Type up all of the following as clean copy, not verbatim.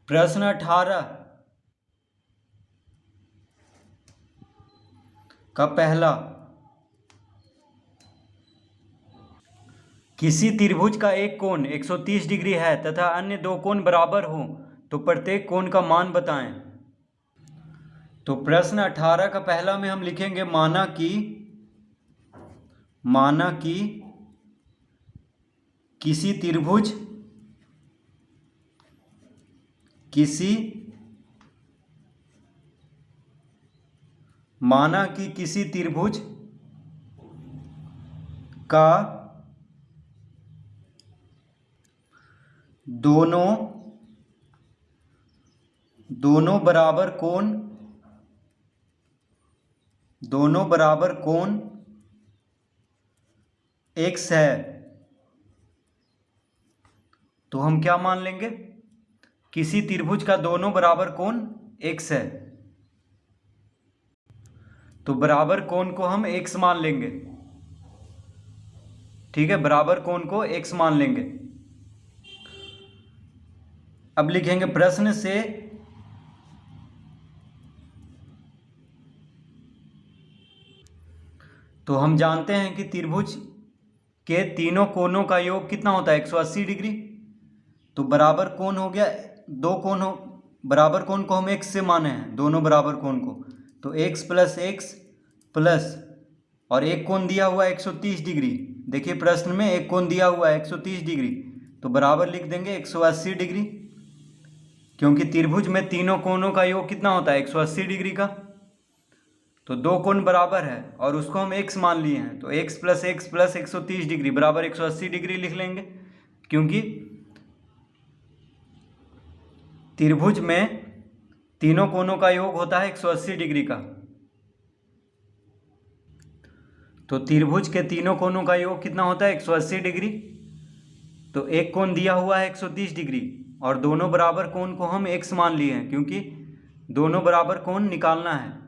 प्रश्न 18 का पहला, किसी त्रिभुज का एक कोण 130 डिग्री है तथा अन्य दो कोण बराबर हो तो प्रत्येक कोण का मान बताएं। तो प्रश्न 18 का पहला में हम लिखेंगे माना कि किसी त्रिभुज का दोनों बराबर कोण x है, तो हम क्या मान लेंगे? किसी त्रिभुज का दोनों बराबर कोण x है, तो बराबर कोण को हम x मान लेंगे। ठीक है, बराबर कोण को x मान लेंगे। अब लिखेंगे प्रश्न से तो हम जानते हैं कि त्रिभुज के तीनों कोणों का योग कितना होता है? 180 डिग्री। तो बराबर कोण हो गया, दो कोण हो, बराबर कोण को हम x से माने हैं, दोनों बराबर कोण को, तो x प्लस x प्लस और एक कोण दिया हुआ है 130 डिग्री। देखिए प्रश्न में एक कोण दिया हुआ है 130 डिग्री, तो बराबर लिख देंगे 180 डिग्री, क्योंकि त्रिभुज में तीनों कोणों का योग कितना होता है? 180 डिग्री का। तो दो कोण बराबर है और उसको हम x मान लिए हैं, तो x प्लस 130 डिग्री बराबर 180 डिग्री लिख लेंगे, क्योंकि त्रिभुज में तीनों कोणों का योग होता है 180 डिग्री का। तो त्रिभुज के तीनों कोणों का योग कितना होता है? 180 डिग्री। तो एक कोण दिया हुआ है 130 डिग्री और दोनों बराबर कोण को हम x मान लिए हैं, क्योंकि दोनों बराबर कोण निकालना है।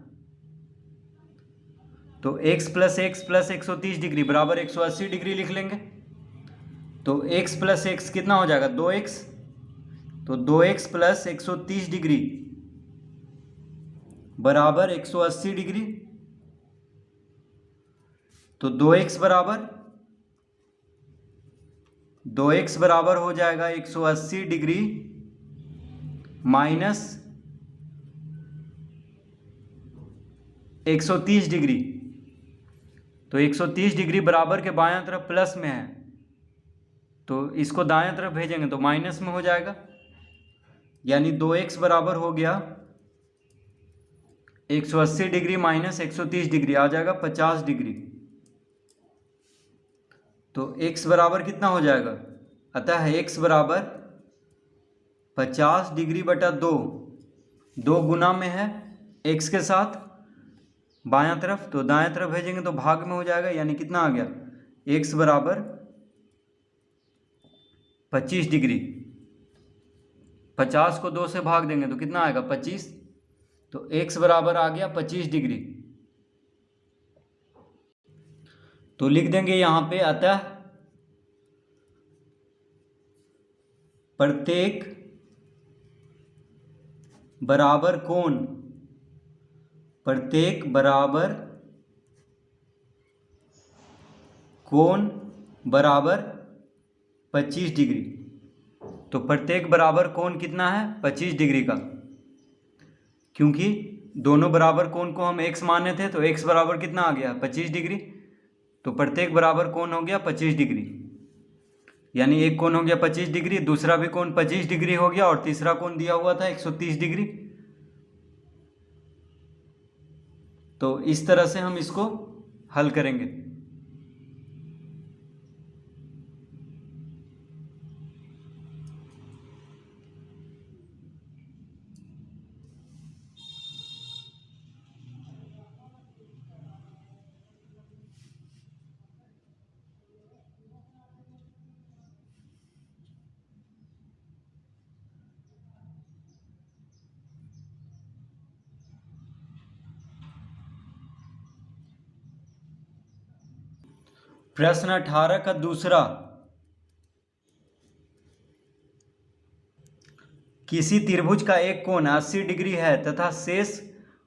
तो x प्लस 130 डिग्री बराबर 180 डिग्री लिख लेंगे। तो x प्लस x कितना हो जाएगा? 2x। तो 2x प्लस 130 डिग्री बराबर 180 डिग्री। तो 2x बराबर हो जाएगा 180 डिग्री माइनस 130 डिग्री। तो 130 डिग्री बराबर के बायां तरफ प्लस में है, तो इसको दायां तरफ भेजेंगे तो माइनस में हो जाएगा, यानी 2x बराबर हो गया 180 डिग्री माइनस 130 डिग्री, आ जाएगा 50 डिग्री। तो x बराबर कितना हो जाएगा? अतः x बराबर 50 डिग्री बटा 2, 2 गुना में है x के साथ बायां तरफ, तो दायां तरफ भेजेंगे तो भाग में हो जाएगा, यानी कितना आ गया? x बराबर 25 डिग्री। 50 को 2 से भाग देंगे तो कितना आएगा? 25। तो x बराबर आ गया 25 डिग्री। तो लिख देंगे यहाँ पे, अतः प्रत्येक बराबर कोण बराबर 25 डिग्री। तो प्रत्येक बराबर कोण कितना है? 25 डिग्री का, क्योंकि दोनों बराबर कोण को हम x माने थे, तो x बराबर कितना आ गया? 25 डिग्री। तो प्रत्येक बराबर कोण हो गया 25 डिग्री, यानी एक कोण हो गया 25 डिग्री, दूसरा भी कोण 25 डिग्री हो गया और तीसरा कोण दिया हुआ था 130 डिग्री। तो इस तरह से हम इसको हल करेंगे। प्रश्न 18 का दूसरा, किसी त्रिभुज का एक कोण 80 डिग्री है तथा शेष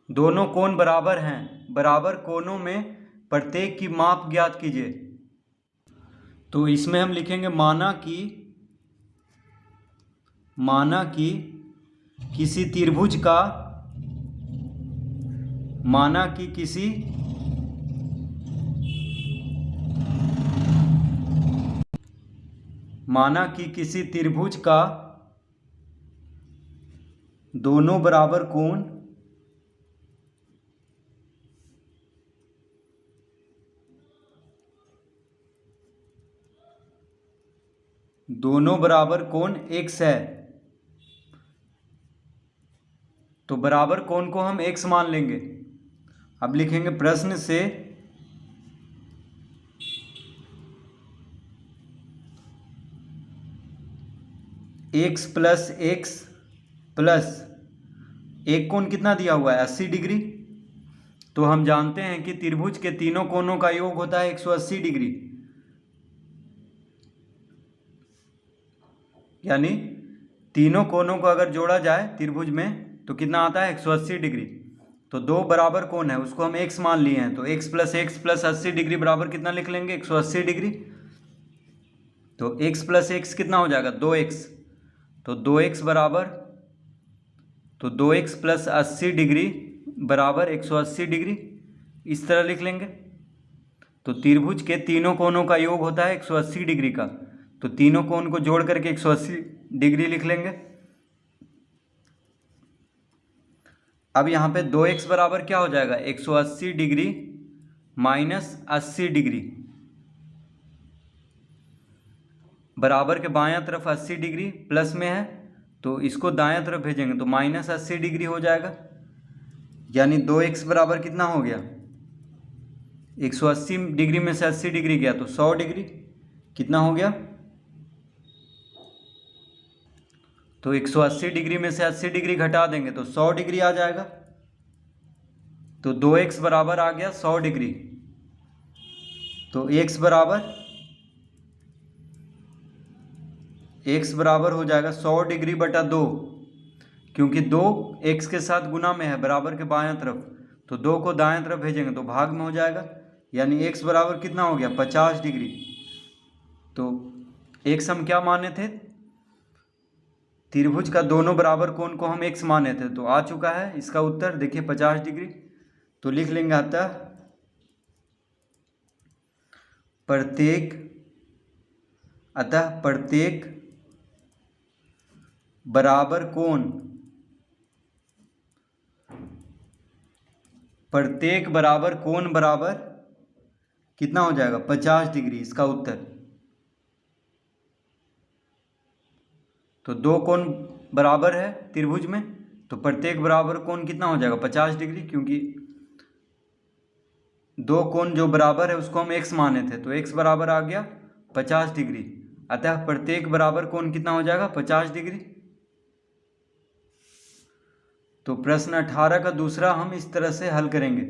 दोनों कोण बराबर हैं, बराबर कोणों में प्रत्येक की माप ज्ञात कीजिए। तो इसमें हम लिखेंगे माना कि किसी त्रिभुज का किसी त्रिभुज का दोनों बराबर कोण x है। तो बराबर कोण को हम x मान लेंगे। अब लिखेंगे प्रश्न से x प्लस एक कोण कितना दिया हुआ है 80 डिग्री। तो हम जानते हैं कि त्रिभुज के तीनों कोणों का योग होता है 180 डिग्री, यानी तीनों कोणों को अगर जोड़ा जाए त्रिभुज में तो कितना आता है 180 डिग्री। तो दो बराबर कोण है उसको हम x मान लिए हैं, तो x प्लस 80 डिग्री बराबर कितना लिख लेंगे 180 डिग्री। तो x प्लस x कितना हो जाएगा 2x, तो 2x प्लस 80 डिग्री बराबर 180 डिग्री, इस तरह लिख लेंगे। तो त्रिभुज के तीनों कोणों का योग होता है 180 डिग्री का, तो तीनों कोण को जोड़ करके 180 डिग्री लिख लेंगे। अब यहाँ पे 2x बराबर क्या हो जाएगा 180 डिग्री माइनस 80 डिग्री, बराबर के बायां तरफ 80 डिग्री प्लस में है तो इसको दायां तरफ भेजेंगे तो माइनस 80 डिग्री हो जाएगा। यानी 2x बराबर कितना हो गया 180 डिग्री में से 80 डिग्री गया तो 100 डिग्री, कितना हो गया। तो 180 डिग्री में से 80 डिग्री घटा देंगे तो 100 डिग्री आ जाएगा। तो 2x बराबर आ गया 100 डिग्री। तो x बराबर हो जाएगा 100 डिग्री बटा 2, क्योंकि 2 x के साथ गुना में है बराबर के बायां तरफ, तो 2 को दाएं तरफ भेजेंगे तो भाग में हो जाएगा। यानी x बराबर कितना हो गया 50 डिग्री। तो x हम क्या माने थे, त्रिभुज का दोनों बराबर कोण को हम x माने थे, तो आ चुका है इसका उत्तर। देखिए 50 डिग्री, तो लिख लेंगे अतः प्रत्येक बराबर कोण बराबर कितना हो जाएगा 50 डिग्री, इसका उत्तर। तो दो कोण बराबर है त्रिभुज में, तो प्रत्येक बराबर कोण कितना हो जाएगा 50 डिग्री, क्योंकि दो कोण जो बराबर है उसको हम x माने थे, तो x बराबर आ गया 50 डिग्री। अतः प्रत्येक बराबर कोण कितना हो जाएगा 50 डिग्री। तो प्रश्न 18 का दूसरा हम इस तरह से हल करेंगे।